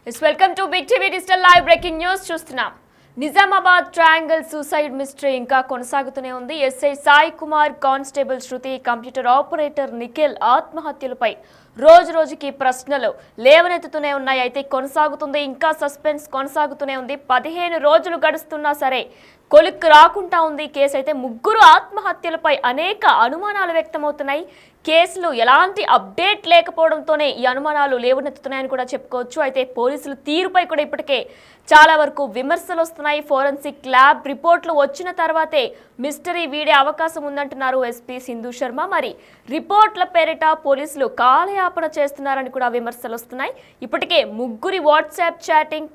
Welcome to Big TV digital live breaking news చూస్తున్నాం. Nizamabad triangle suicide mystery ఇంకా కొనసాగుతూనే ఉంది. SI Sai Kumar, constable Shruti, computer operator Nikhil ఆత్మహత్యలపై రోజు రోజుకి ప్రశ్నలు లేవనెత్తుతూనే ఉన్నాయి. అయితే కొనసాగుతుంది, ఇంకా సస్పెన్స్ కొనసాగుతూనే ఉంది. 15 రోజులు గడుస్తున్నా సరే కొలిక్కి రాకుండా ఉంది కేసు. అయితే ముగ్గురు ఆత్మహత్యలపై అనేక అనుమానాలు వ్యక్తమవుతున్నాయి. కేసులు ఎలాంటి అప్డేట్ లేకపోవడంతోనే ఈ అనుమానాలు లేవనెత్తుతున్నాయని కూడా చెప్పుకోవచ్చు. అయితే పోలీసుల తీరుపై కూడా ఇప్పటికే చాలా వరకు విమర్శలు వస్తున్నాయి. ఫోరెన్సిక్ ల్యాబ్ రిపోర్ట్లు వచ్చిన తర్వాతే మిస్టరీ వీడే అవకాశం ఉందంటున్నారు ఎస్పీ సింధు శర్మ. మరి రిపోర్ట్ల పేరిట పోలీసులు కాలయాపన చేస్తున్నారని కూడా విమర్శలు వస్తున్నాయి. ఇప్పటికే ముగ్గురి వాట్సాప్ చాటింగ్,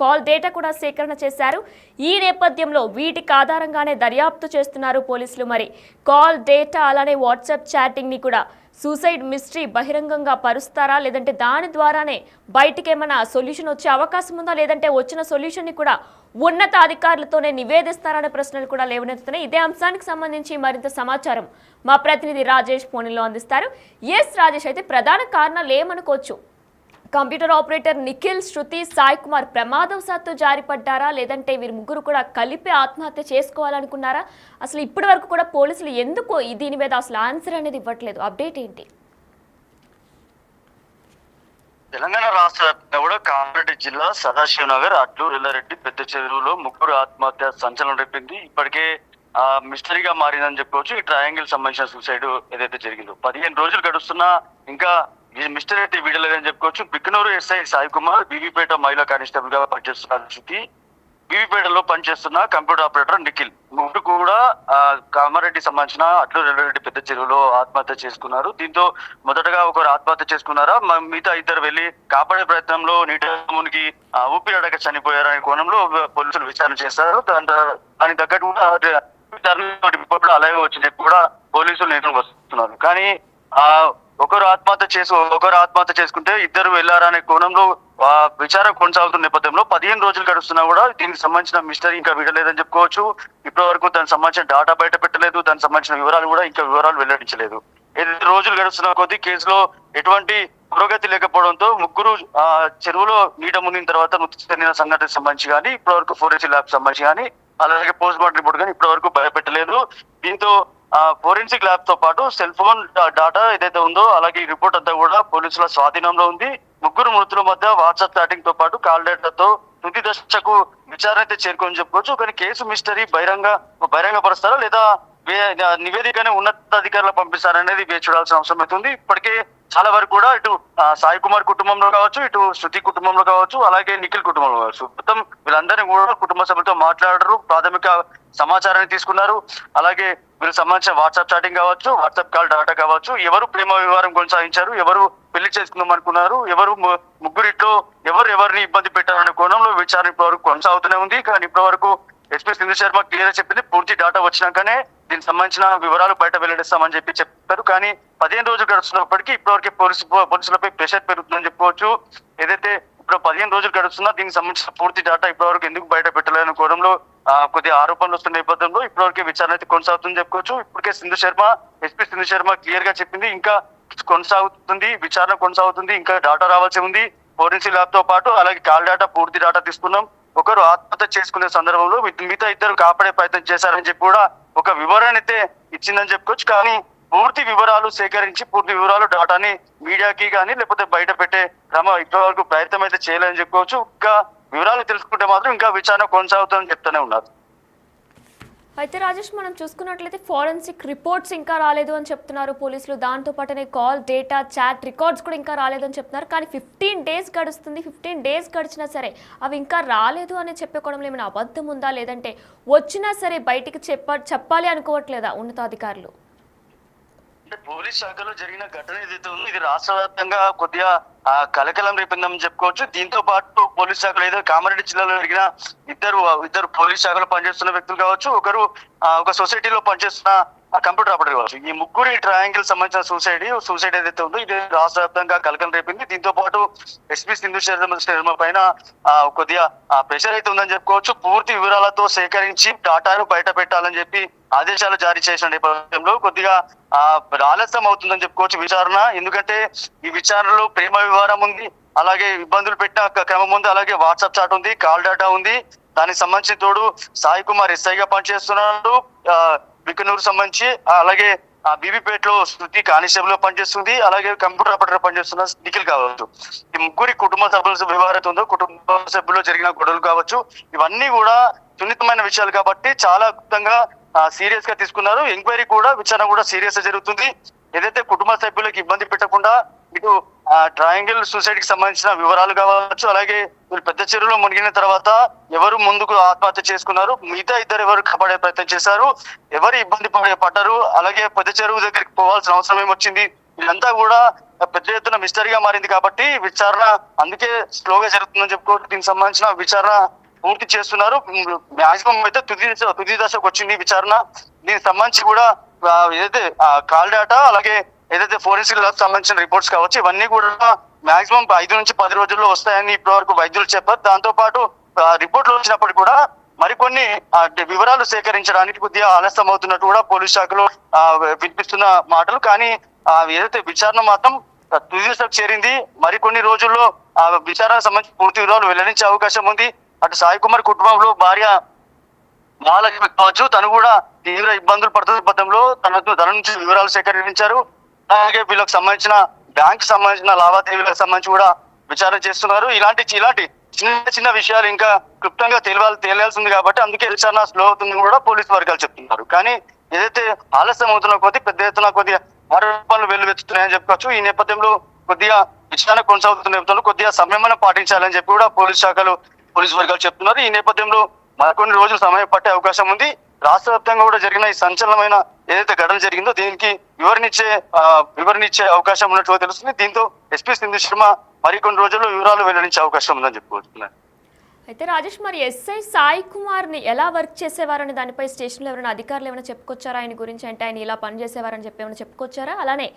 కాల్ డేటా కూడా సేకరణ చేశారు. ఈ నేపథ్యంలో వీటికి ఆధారంగానే దర్యాప్తు చేస్తున్నారు పోలీసులు. మరి కాల్ డేటా అలానే వాట్సాప్ చాటింగ్ ని కూడా సూసైడ్ మిస్టరీ బహిరంగంగా పరుస్తారా, లేదంటే దాని ద్వారానే బయటికి ఏమైనా సొల్యూషన్ వచ్చే అవకాశం ఉందా, లేదంటే వచ్చిన సొల్యూషన్ ని కూడా ఉన్నత అధికారులతోనే నివేదిస్తారనే ప్రశ్నలు కూడా లేవనెత్తుతున్నాయి. ఇదే అంశానికి సంబంధించి మరింత సమాచారం మా ప్రతినిధి రాజేష్ ఫోన్లో అందిస్తారు. రాజేష్, అయితే ప్రధాన కారణాలు ఏమనుకోవచ్చు? కంప్యూటర్ ఆపరేటర్ నిఖిల్, శృతి, సాయి కుమార్ ప్రమాదవశాత్తు జారిపడ్డారా, లేదంటే వీరు ముగ్గురు కూడా కలిపి ఆత్మహత్య చేసుకోవాలనుకున్నారా? అసలు ఇప్పటి వరకు కూడా పోలీసులు ఎందుకు దీని మీద అసలు ఆన్సర్ అనేది ఇవ్వట్లేదు? అప్డేట్ ఏంటి? తెలంగాణ రాష్ట్ర వ్యాప్తంగా కూడా కామారెడ్డి జిల్లా సదాశివనగర్, అడ్లూరు, ఎల్లారెడ్డి, పెద్ద చెరువులో ముగ్గురు ఆత్మహత్య సంచలనం రేపింది. ఇప్పటికే మిస్టరీగా మారిందని చెప్పుకోవచ్చు. ఈ ట్రయాంగిల్ సంబంధించిన సూసైడ్ ఏదైతే జరిగిందో 15 రోజులు గడుస్తున్నా ఇంకా మిస్టరీ అయితే వీడలేదని చెప్పుకోవచ్చు. బిక్కనూరు ఎస్ఐ సాయి కుమార్, బీవీపేట మహిళా కానిస్టేబుల్ గా పనిచేస్తున్న శృతి, బీవీపేటలో పనిచేస్తున్న కంప్యూటర్ ఆపరేటర్ నిఖిల్ ముగ్గురు కూడా కామారెడ్డి సంబంధించిన అడ్లూరు, ఎల్లారెడ్డి, పెద్ద చెరువులో ఆత్మహత్య చేసుకున్నారు. దీంతో మొదటగా ఒకరు ఆత్మహత్య చేసుకున్నారా, మిగతా ఇద్దరు వెళ్లి కాపాడే ప్రయత్నంలో నీటి మునిగి ఊపిరాడక చనిపోయారనే కోణంలో పోలీసులు విచారణ చేస్తారు. దానికి తగ్గట్టు కూడా అలాగే వచ్చి కూడా పోలీసులు నిర్ణయం వస్తున్నారు. కానీ ఒకరు ఆత్మహత్య చేసుకుంటే ఇద్దరు వెళ్లారా అనే కోణంలో విచారణ కొనసాగుతున్న నేపథ్యంలో 15 రోజులు గడుస్తున్నా కూడా దీనికి సంబంధించిన మిస్టరీ ఇంకా విడలేదని చెప్పుకోవచ్చు. ఇప్పటి వరకు దానికి సంబంధించిన డాటా బయట పెట్టలేదు, దానికి సంబంధించిన వివరాలు కూడా ఇంకా వెల్లడించలేదు. 5 రోజులు గడుస్తున్న కొద్దీ కేసులో ఎటువంటి పురోగతి లేకపోవడంతో ముగ్గురు చెరువులో నీట మునిగిన తర్వాత మృతి చెందిన సంఘటనకు సంబంధించి కానీ, ఇప్పటి వరకు ఫోరెన్సిక్ ల్యాబ్ సంబంధించి కానీ, అలాగే పోస్ట్ మార్టం రిపోర్ట్ కానీ ఇప్పటి వరకు భయపెట్టలేదు. దీంతో ఫోరెన్సిక్ ల్యాబ్ తో పాటు సెల్ ఫోన్ డాటా ఏదైతే ఉందో అలాగే ఈ రిపోర్ట్ అంతా కూడా పోలీసుల స్వాధీనంలో ఉంది. ముగ్గురు మృతుల మధ్య వాట్సాప్ చాటింగ్ తో పాటు కాల్ డేటాతో తుది దశకు విచారణ అయితే చేరుకొని చెప్పుకోవచ్చు. కానీ కేసు మిస్టరీ బహిరంగపరుస్తారా లేదా నివేదికనే ఉన్నతాధికారులకు పంపిస్తారనేది వేచి చూడాల్సిన అవసరం అవుతుంది. ఇప్పటికే చాలా వరకు కూడా ఇటు సాయి కుమార్ కుటుంబంలో కావచ్చు, ఇటు శృతి కుటుంబంలో కావచ్చు, అలాగే నిఖిల్ కుటుంబంలో కావచ్చు, మొత్తం వీళ్ళందరినీ కూడా కుటుంబ సభ్యులతో మాట్లాడారు, ప్రాథమిక సమాచారాన్ని తీసుకున్నారు. అలాగే వీళ్ళకి సంబంధించిన వాట్సాప్ చాటింగ్ కావచ్చు, వాట్సాప్ కాల్ డాటా కావచ్చు, ఎవరు ప్రేమ వ్యవహారం కొనసాగించారు, ఎవరు పెళ్లి చేసుకుందాం అనుకున్నారు, ముగ్గురిట్లో ఎవరిని ఇబ్బంది పెట్టారనే కోణంలో విచారణ ఇప్పటి వరకు కొనసాగుతూనే ఉంది. కానీ ఇప్పటి వరకు ఎస్పీ సింధు శర్మ క్లియర్ చెప్పింది, పూర్తి డాటా వచ్చినాకనే దీనికి సంబంధించిన వివరాలు బయట వెల్లడిస్తామని చెప్పారు. కానీ 15 రోజులు గడుస్తున్నప్పటికీ ఇప్పటివరకు పోలీసులపై ప్రెషర్ పెరుగుతుందని చెప్పుకోవచ్చు. ఏదైతే ఇప్పుడు 15 రోజులు గడుస్తున్నా దీనికి సంబంధించిన పూర్తి డాటా ఇప్పటివరకు ఎందుకు బయట పెట్టలేని కోణంలో కొద్దిగా ఆరోపణలు వస్తున్న నేపథ్యంలో ఇప్పటివరకు విచారణ అయితే కొనసాగుతుందని చెప్పుకోవచ్చు. ఇప్పటికే ఎస్పీ సింధు శర్మ క్లియర్ గా చెప్పింది, ఇంకా కొనసాగుతుంది, విచారణ కొనసాగుతుంది, ఇంకా డాటా రావాల్సి ఉంది. ఫోరెన్సిక్ ల్యాబ్ తో పాటు అలాగే కాల్ డేటా, పూర్తి డాటా తీసుకున్నాం. ఒకరు ఆత్మహత్య చేసుకునే సందర్భంలో మిగతా ఇద్దరు కాపాడే ప్రయత్నం చేశారని చెప్పి కూడా ఒక వివరణ అయితే ఇచ్చిందని చెప్పుకోవచ్చు. కానీ పూర్తి వివరాలు సేకరించి పూర్తి వివరాలు డాటాని మీడియాకి కానీ లేకపోతే బయట పెట్టే ఇప్పటి వరకు ప్రయత్నం అయితే చేయలేదని చెప్పుకోవచ్చు. ఇంకా వివరాలు తెలుసుకుంటే మాత్రం ఇంకా విచారణ కొనసాగుతుందని చెప్తూనే ఉన్నారు. అయితే రాజేష్, మనం చూసుకున్నట్లయితే ఫోరెన్సిక్ రిపోర్ట్స్ ఇంకా రాలేదు అని చెప్తున్నారు పోలీసులు. దాంతో పాటునే కాల్ డేటా, చాట్ రికార్డ్స్ కూడా ఇంకా రాలేదని చెప్తున్నారు. కానీ 15 డేస్ గడుస్తుంది. 15 డేస్ గడిచినా సరే అవి ఇంకా రాలేదు అని చెప్పుకోవడంలో ఏమైనా అబద్ధం ఉందా, లేదంటే వచ్చినా సరే బయటికి చెప్పాలి అనుకోవట్లేదా ఉన్నతాధికారులు? పోలీస్ శాఖలో జరిగిన ఘటన ఏదైతే ఉందో ఇది రాష్ట్ర వ్యాప్తంగా కొద్దిగా కలకలం రేపిందని చెప్పుకోవచ్చు. దీంతో పాటు పోలీస్ శాఖలో ఏదో కామారెడ్డి జిల్లాలో జరిగిన ఇద్దరు పోలీస్ శాఖలో పనిచేస్తున్న వ్యక్తులు కావచ్చు, ఒక సొసైటీలో పనిచేస్తున్న కంప్యూటర్ ఆపరేటర్ కావచ్చు, ఈ ముగ్గురు ఈ ట్రయాంగిల్ సంబంధించిన సూసైడ్ ఏదైతే ఉందో ఇది రాష్ట్ర వ్యాప్తంగా కలకలం రేపింది. దీంతో పాటు ఎస్పీ సింధు శర్మ పైన కొద్దిగా ప్రెషర్ అయితే ఉందని చెప్పుకోవచ్చు. పూర్తి వివరాలతో సేకరించి డాటాను బయట పెట్టాలని చెప్పి ఆదేశాలు జారీ చేసిన నేపథ్యంలో కొద్దిగా ఆలస్యం అవుతుందని చెప్పుకోవచ్చు విచారణ. ఎందుకంటే ఈ విచారణలో ప్రేమ వ్యవహారం ఉంది, అలాగే ఇబ్బందులు పెట్టిన క్రమం ఉంది. అలాగే వాట్సాప్ చాట్ ఉంది, కాల్ డేటా ఉంది. దానికి సంబంధించిన తోడు సాయి కుమార్ ఎస్ఐగా పనిచేస్తున్నాడు బికనూరు సంబంధించి. అలాగే బీబీపేటలో శృతి కానిస్టేబుల్ లో పనిచేస్తుంది. అలాగే కంప్యూటర్ ఆపరేటర్ పనిచేస్తున్న నిఖిల్ కావచ్చు. ఈ ముగ్గురి కుటుంబ సభ్యుల వ్యవహారం ఉందో, కుటుంబ సభ్యుల్లో జరిగిన గొడవలు కావచ్చు, ఇవన్నీ కూడా సున్నితమైన విషయాలు కాబట్టి చాలా గుప్తంగా సీరియస్ గా తీసుకున్నారు. ఎంక్వైరీ కూడా, విచారణ కూడా సీరియస్ గా జరుగుతుంది. ఏదైతే కుటుంబ సభ్యులకు ఇబ్బంది పెట్టకుండా ఇటు ట్రయాంగిల్ సూసైడ్ కి సంబంధించిన వివరాలు కావచ్చు, అలాగే వీళ్ళు పెద్ద చెరువులో మునిగిన తర్వాత ఎవరు ముందుకు ఆత్మహత్య చేసుకున్నారు, మిగతా ఇద్దరు ఎవరు కాపాడే ప్రయత్నం చేశారు, ఎవరు ఇబ్బంది పడ్డారు, అలాగే పెద్ద చెరువు దగ్గరికి పోవాల్సిన అవసరం ఏమొచ్చింది, ఇదంతా కూడా పెద్ద ఎత్తున మిస్టరీగా మారింది. కాబట్టి విచారణ అందుకే స్లోగా జరుగుతుందని చెప్పుకోవచ్చు. దీనికి సంబంధించిన విచారణ పూర్తి చేస్తున్నారు. మాక్సిమం అయితే తుది దశకు వచ్చింది విచారణ. దీనికి సంబంధించి కూడా ఏదైతే కాల్ డేటా, అలాగే ఏదైతే ఫోరెన్సిక్ ల్యాబ్ సంబంధించిన రిపోర్ట్స్ కావచ్చు, ఇవన్నీ కూడా మాక్సిమం 5 నుంచి 10 రోజుల్లో వస్తాయని ఇప్పటి వరకు వైద్యులు చెప్పారు. దాంతో పాటు రిపోర్ట్లు వచ్చినప్పుడు కూడా మరికొన్ని వివరాలు సేకరించడానికి కొద్దిగా ఆలస్యం అవుతున్నట్టు కూడా పోలీస్ శాఖలో వినిపిస్తున్న మాటలు. కానీ ఏదైతే విచారణ మాత్రం తుది దశకు చేరింది. మరికొన్ని రోజుల్లో ఆ విచారణకు సంబంధించి పూర్తి వివరాలు వెల్లడించే అవకాశం ఉంది. అటు సాయి కుమార్ కుటుంబంలో భార్య మహాలక్ష్మి కావచ్చు, తను కూడా తీవ్ర ఇబ్బందులు పడుతున్న నేపథ్యంలో తన నుంచి వివరాలు సేకరించారు. అలాగే వీళ్ళకి సంబంధించిన బ్యాంక్ సంబంధించిన లావాదేవీలకు సంబంధించి కూడా విచారణ చేస్తున్నారు. ఇలాంటి చిన్న చిన్న విషయాలు ఇంకా క్లుప్తంగా తేలాల్సి ఉంది కాబట్టి అందుకే విచారణ స్లో అవుతుందని కూడా పోలీసు వర్గాలు చెప్తున్నారు. కానీ ఏదైతే ఆలస్యం అవుతున్న కొద్ది పెద్ద ఎత్తున కొద్దిగా ఆరోపణలు వెల్లువెత్తుతున్నాయని చెప్పుకోవచ్చు. ఈ నేపథ్యంలో కొద్దిగా విచారణ కొనసాగుతున్న నేపథ్యంలో కొద్దిగా సంయమనం పాటించాలని చెప్పి కూడా పోలీసు వర్గాలు చెప్తున్నారు. ఈ నేపథ్యంలో మరికొన్ని రోజులు సమయం పట్టే అవకాశం ఉంది. రాష్ట్ర వ్యాప్తంగా కూడా జరిగిన ఈ సంచలనమైన ఏదైతే ఘటన జరిగిందో దీనికి వివరణిచ్చే అవకాశం ఉన్నట్టుగా తెలుస్తుంది. దీంతో ఎస్పీ సింధు శర్మ మరికొన్ని రోజుల్లో వివరాలు వెల్లడించే అవకాశం ఉందని చెప్పుకుంటున్నారు. అయితే రాజేష్, మరి ఎస్ఐ సాయి కుమార్ ని ఎలా వర్క్ చేసేవారని దానిపై స్టేషన్లో ఎవరైనా అధికారులు ఏమైనా చెప్పుకొచ్చారా ఆయన గురించి? అంటే ఆయన ఇలా పనిచేసేవారని చెప్పి ఏమైనా చెప్పుకొచ్చారా? అలానే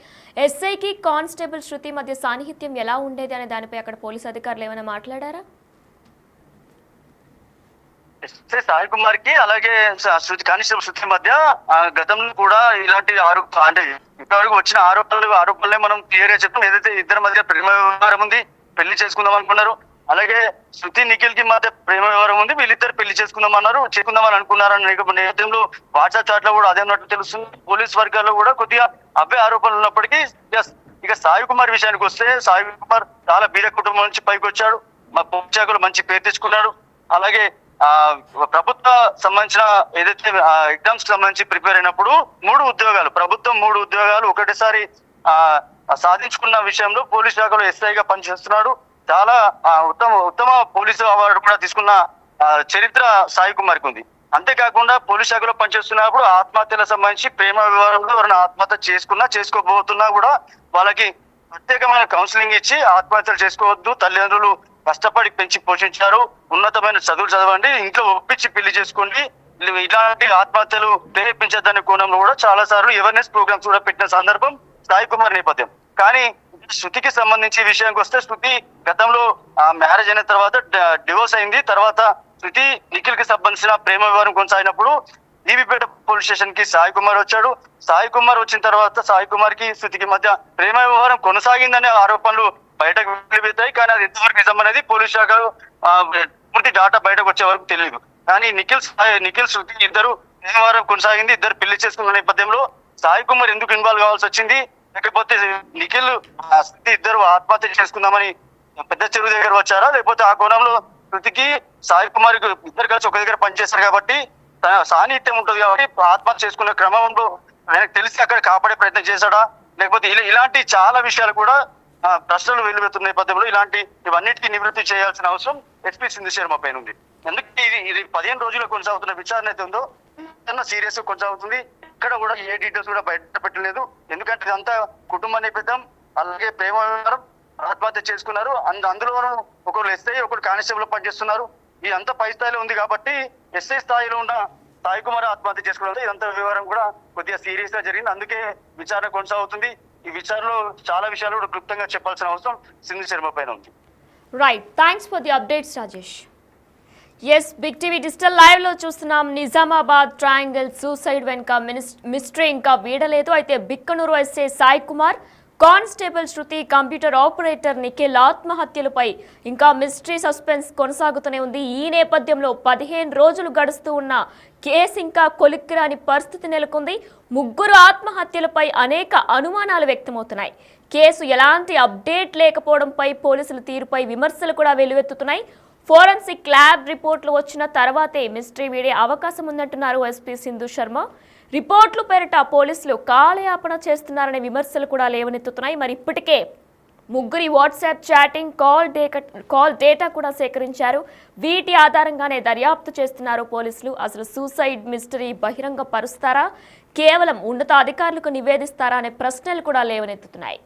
ఎస్ఐకి కానిస్టేబుల్ శృతి మధ్య సాన్నిహిత్యం ఎలా ఉండేది అనే దానిపై అక్కడ పోలీసు అధికారులు ఏమైనా మాట్లాడారా? ఎస్ఐ సాయి కుమార్ కి అలాగే కానిస్టేబుల్ శృతి మధ్య గతంలో కూడా ఇలాంటి అంటే ఇప్పటివరకు వచ్చిన ఆరోపణలే మనం క్లియర్ గా చెప్తాం. ఏదైతే ఇద్దరి మధ్య ప్రేమ వ్యవహారం ఉంది, పెళ్లి చేసుకుందాం అనుకున్నారు. అలాగే శృతి నిఖిల్ కి మధ్య ప్రేమ వ్యవహారం ఉంది, వీళ్ళిద్దరు పెళ్లి చేసుకుందామని అనుకున్నారని నేపథ్యంలో వాట్సాప్ చాట్ లో కూడా అదే ఉన్నట్లు తెలుస్తుంది. పోలీస్ వర్గాల్లో కూడా కొద్దిగా అవే ఆరోపణలు ఉన్నప్పటికీ ఇక సాయి కుమార్ విషయానికి వస్తే సాయి కుమార్ చాలా బీద కుటుంబం నుంచి పైకి వచ్చాడు. మా పోలీస్ శాఖలో మంచి పేరు తెచ్చుకున్నాడు. అలాగే ప్రభుత్వ సంబంధించిన ఏదైతే ఎగ్జామ్స్ కి సంబంధించి ప్రిపేర్ అయినప్పుడు ప్రభుత్వం 3 ఉద్యోగాలు ఒకటేసారి సాధించుకున్న విషయంలో పోలీస్ శాఖలో ఎస్ఐగా పనిచేస్తున్నాడు. చాలా ఉత్తమ పోలీసు అవార్డు కూడా తీసుకున్న చరిత్ర సాయి కుమార్కి ఉంది. అంతేకాకుండా పోలీస్ శాఖలో పనిచేస్తున్నప్పుడు ఆత్మహత్యలకు సంబంధించి ప్రేమ వ్యవహారంలో ఎవరైనా ఆత్మహత్య చేసుకోబోతున్నా కూడా వాళ్ళకి ప్రత్యేకమైన కౌన్సిలింగ్ ఇచ్చి ఆత్మహత్యలు చేసుకోవద్దు, తల్లిదండ్రులు కష్టపడి పెంచి పోషించారు, ఉన్నతమైన చదువులు చదవండి, ఇంట్లో ఒప్పించి పెళ్లి చేసుకోండి, ఇలాంటి ఆత్మహత్యలు ప్రేరేపించద్దనే కోణంలో కూడా చాలా సార్లు అవేర్నెస్ ప్రోగ్రామ్స్ కూడా పెట్టిన సందర్భం సాయి కుమార్ నేపథ్యం. కానీ శృతికి సంబంధించి విషయానికి వస్తే శృతి గతంలో మ్యారేజ్ అయిన తర్వాత డివోర్స్ అయింది. తర్వాత శృతి నిఖిల్ కి సంబంధించిన ప్రేమ వ్యవహారం కొనసాగినప్పుడు బీబీపేట పోలీస్ స్టేషన్ కి సాయి కుమార్ వచ్చాడు. సాయి కుమార్ వచ్చిన తర్వాత సాయి కుమార్ కి శృతికి మధ్య ప్రేమ వ్యవహారం కొనసాగిందనే ఆరోపణలు బయటకు వెళ్తాయి. కానీ అది ఎంతవరకు నిజం అనేది పోలీస్ శాఖ పూర్తి డాటా బయటకు వచ్చే వరకు తెలియదు. కానీ నిఖిల్ శృతి ఇద్దరు వ్యవహారం కొనసాగింది, ఇద్దరు పెళ్లి చేసుకున్న నేపథ్యంలో సాయి కుమార్ ఎందుకు ఇన్వాల్వ్ కావాల్సి వచ్చింది, లేకపోతే నిఖిల్ శృతి ఇద్దరు ఆత్మహత్య చేసుకుందామని పెద్ద చెరువు దగ్గర వచ్చారా, లేకపోతే ఆ కోణంలో శృతికి సాయి కుమార్ ఇద్దరు కలిసి ఒక దగ్గర పనిచేస్తారు కాబట్టి సాన్నిహిత్యం ఉంటుంది కాబట్టి ఆత్మహత్య చేసుకునే క్రమంలో ఆయనకు తెలిసి అక్కడ కాపాడే ప్రయత్నం చేశాడా, లేకపోతే ఇలాంటి చాలా విషయాలు కూడా ప్రశ్నలు వెల్లువెత్తున్న నేపథ్యంలో ఇవన్నిటికీ నివృత్తి చేయాల్సిన అవసరం ఎస్పీ సింధు శర్మ పైన ఉంది. ఎందుకంటే ఇది 15 రోజులు కొనసాగుతున్న విచారణ అయితే ఉందో సీరియస్ గా కొనసాగుతుంది. ఇక్కడ కూడా ఏ డీటెయిల్స్ కూడా బయట పెట్టలేదు. ఎందుకంటే ఇదంతా కుటుంబ నేపథ్యం, అలాగే ప్రేమ వ్యవహారం, ఆత్మహత్య చేసుకున్నారు. అందులోనూ ఒకరు ఎస్ఐ ఒకరు కానిస్టేబుల్ పనిచేస్తున్నారు. ఇదంతా పై స్థాయిలో ఉంది కాబట్టి ఎస్ఐ స్థాయిలో ఉన్న సాయి కుమార్ ఆత్మహత్య చేసుకున్నారు. ఇదంతా వ్యవహారం కూడా కొద్దిగా సీరియస్ గా జరిగింది. అందుకే విచారణ కొనసాగుతుంది. ఈ విచారణలో చాలా విషయాలు కూడా క్లుప్తంగా చెప్పాల్సిన అవసరం సింధు శర్మ పైన ఉంది. Right, thanks for the updates Rajesh. Yes, Big TV digital live లో చూస్తున్నాం. నిజామాబాద్ ట్రయాంగిల్ సూసైడ్ వెనుక మిస్టరీ ఇంకా వీడలేదు. అయితే Bikkanur SI Sai Kumar, constable Shruti, computer operator Nikhil ఆత్మహత్యలపై ఇంకా మిస్టరీ సస్పెన్స్ కొనసాగుతూనే ఉంది. ఈ నేపథ్యంలో 15 రోజులు గడుస్తూ ఉన్న కేసు ఇంకా కొలిక్కిరాని పరిస్థితి నెలకొంది. ముగ్గురు ఆత్మహత్యలపై అనేక అనుమానాలు వ్యక్తమవుతున్నాయి. కేసు ఎలాంటి అప్డేట్ లేకపోవడంపై పోలీసుల తీరుపై విమర్శలు కూడా వెల్లువెత్తుతున్నాయి. ఫోరెన్సిక్ ల్యాబ్ రిపోర్టులు వచ్చిన తర్వాతే మిస్టరీ వీడే అవకాశం ఉందంటున్నారు ఎస్పీ సింధు శర్మ. రిపోర్టులు పేరిట పోలీసులు కాలయాపన చేస్తున్నారనే విమర్శలు కూడా లేవనెత్తుతున్నాయి. మరి ఇప్పటికే ముగ్గురి వాట్సాప్ చాటింగ్, కాల్ డేటా కూడా సేకరించారు. వీటి ఆధారంగానే దర్యాప్తు చేస్తున్నారు పోలీసులు. అసలు సూసైడ్ మిస్టరీ బహిరంగ పరుస్తారా, కేవలం ఉన్నత అధికారులకు నివేదిస్తారా అనే ప్రశ్నలు కూడా లేవనెత్తుతున్నాయి.